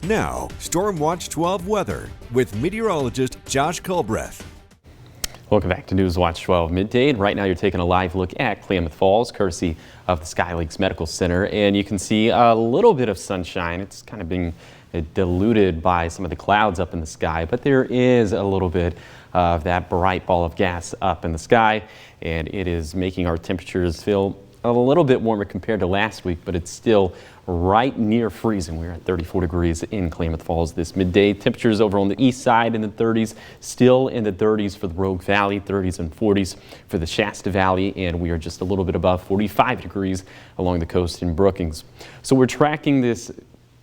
Now, Storm Watch 12 weather with meteorologist Josh Culbreth. Welcome back to News Watch 12 Midday. And right now you're taking a live look at Klamath Falls, courtesy of the Sky Lakes Medical Center. And you can see a little bit of sunshine. It's kind of being diluted by some of the clouds up in the sky, but there is a little bit of that bright ball of gas up in the sky, and it is making our temperatures feel a little bit warmer compared to last week, but it's still right near freezing. We're at 34 degrees in Klamath Falls this midday. Temperatures over on the east side in the 30s, still in the 30s for the Rogue Valley, 30s and 40s for the Shasta Valley, and we are just a little bit above 45 degrees along the coast in Brookings. So we're tracking this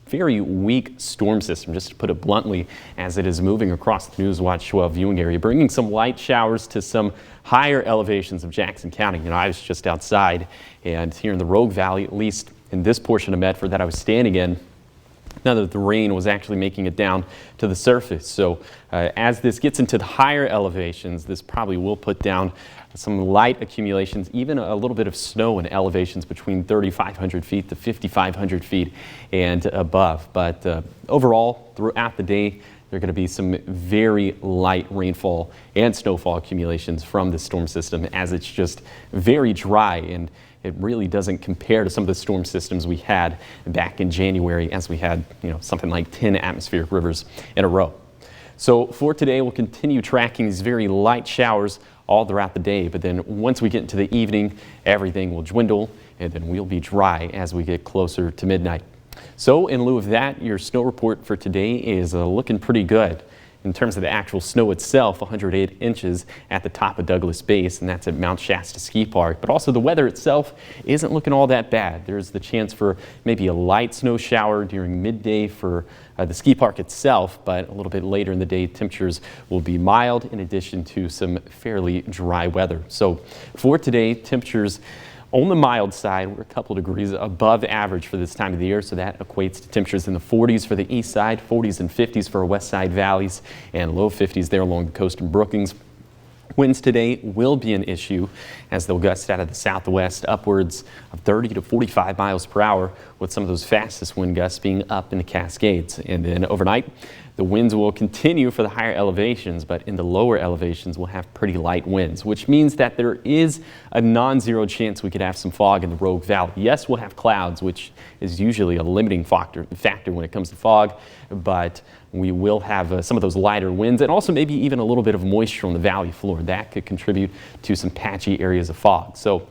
very weak storm system, just to put it bluntly, as it is moving across the News Watch 12 viewing area, bringing some light showers to some higher elevations of Jackson County. You know, I was just outside, and here in the Rogue Valley, at least in this portion of Medford that I was standing in, none of the rain was actually making it down to the surface. So as this gets into the higher elevations, this probably will put down some light accumulations, even a little bit of snow in elevations between 3,500 feet to 5,500 feet and above. But overall, throughout the day, there are going to be some very light rainfall and snowfall accumulations from this storm system, as it's just very dry, and it really doesn't compare to some of the storm systems we had back in January, as we had, you know, something like 10 atmospheric rivers in a row. So for today, we'll continue tracking these very light showers all throughout the day, but then once we get into the evening, everything will dwindle, and then we'll be dry as we get closer to midnight. So in lieu of that, your snow report for today is looking pretty good. In terms of the actual snow itself, 108 inches at the top of Douglas Base, and that's at Mount Shasta Ski Park. But also the weather itself isn't looking all that bad. There's the chance for maybe a light snow shower during midday for the ski park itself, but a little bit later in the day, temperatures will be mild in addition to some fairly dry weather. So for today, temperatures on the mild side, we're a couple degrees above average for this time of the year, so that equates to temperatures in the 40s for the east side, 40s and 50s for our west side valleys, and low 50s there along the coast in Brookings. Winds today will be an issue, as they'll gust out of the southwest upwards of 30 to 45 miles per hour, with some of those fastest wind gusts being up in the Cascades. And then overnight, the winds will continue for the higher elevations, but in the lower elevations we'll have pretty light winds, which means that there is a non-zero chance we could have some fog in the Rogue Valley. Yes, we'll have clouds, which is usually a limiting factor when it comes to fog, but we will have some of those lighter winds, and also maybe even a little bit of moisture on the valley floor. That could contribute to some patchy areas of fog. So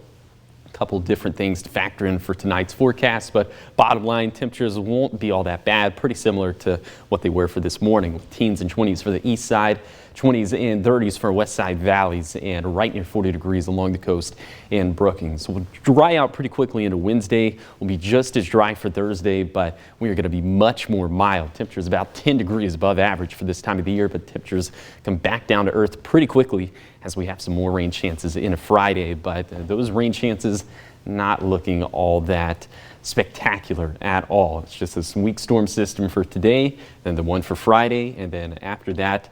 a couple different things to factor in for tonight's forecast, but bottom line, temperatures won't be all that bad, pretty similar to what they were for this morning, with teens and 20s for the east side, 20s and 30s for west side valleys, and right near 40 degrees along the coast in Brookings. So we'll dry out pretty quickly into Wednesday. We'll be just as dry for Thursday, but we are going to be much more mild. Temperatures about 10 degrees above average for this time of the year, but temperatures come back down to earth pretty quickly as we have some more rain chances in a Friday. But those rain chances not looking all that spectacular at all. It's just this weak storm system for today, then the one for Friday, and then after that,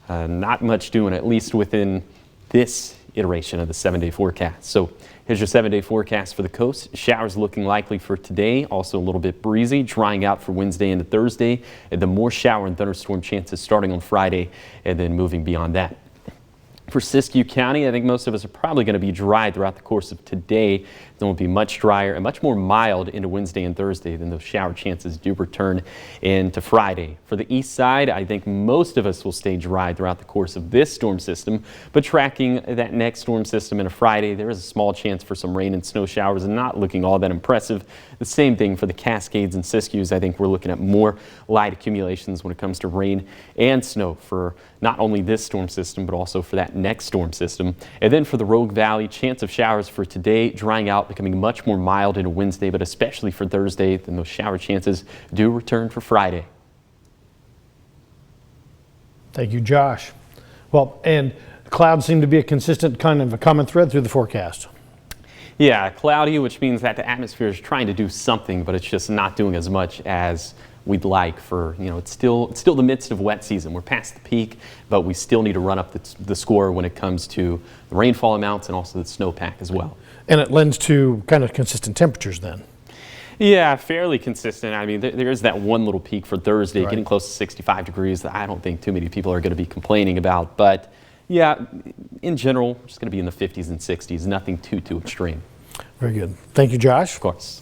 not much doing, at least within this iteration of the 7-day forecast. So here's your 7-day forecast for the coast. Showers looking likely for today, also a little bit breezy, drying out for Wednesday into Thursday, and the more shower and thunderstorm chances starting on Friday and then moving beyond that. For Siskiyou County, I think most of us are probably going to be dry throughout the course of today. Then will be much drier and much more mild into Wednesday and Thursday. Then those shower chances do return into Friday. For the east side, I think most of us will stay dry throughout the course of this storm system, but tracking that next storm system in a Friday, there is a small chance for some rain and snow showers, and not looking all that impressive. The same thing for the Cascades and Siskiyous. I think we're looking at more light accumulations when it comes to rain and snow for not only this storm system, but also for that next storm system. And then for the Rogue Valley, chance of showers for today, drying out, becoming much more mild into Wednesday, but especially for Thursday. Then those shower chances do return for Friday. Thank you, Josh. Well, and clouds seem to be a consistent kind of a common thread through the forecast. Yeah, cloudy, which means that the atmosphere is trying to do something, but it's just not doing as much as we'd like for, you know, it's still the midst of wet season. We're past the peak, but we still need to run up the score when it comes to the rainfall amounts and also the snowpack as well. And it lends to kind of consistent temperatures then. Yeah, fairly consistent. I mean, there is that one little peak for Thursday, Right. getting close to 65 degrees that I don't think too many people are going to be complaining about. But yeah, in general, just going to be in the 50s and 60s, nothing too extreme. Very good. Thank you, Josh. Of course.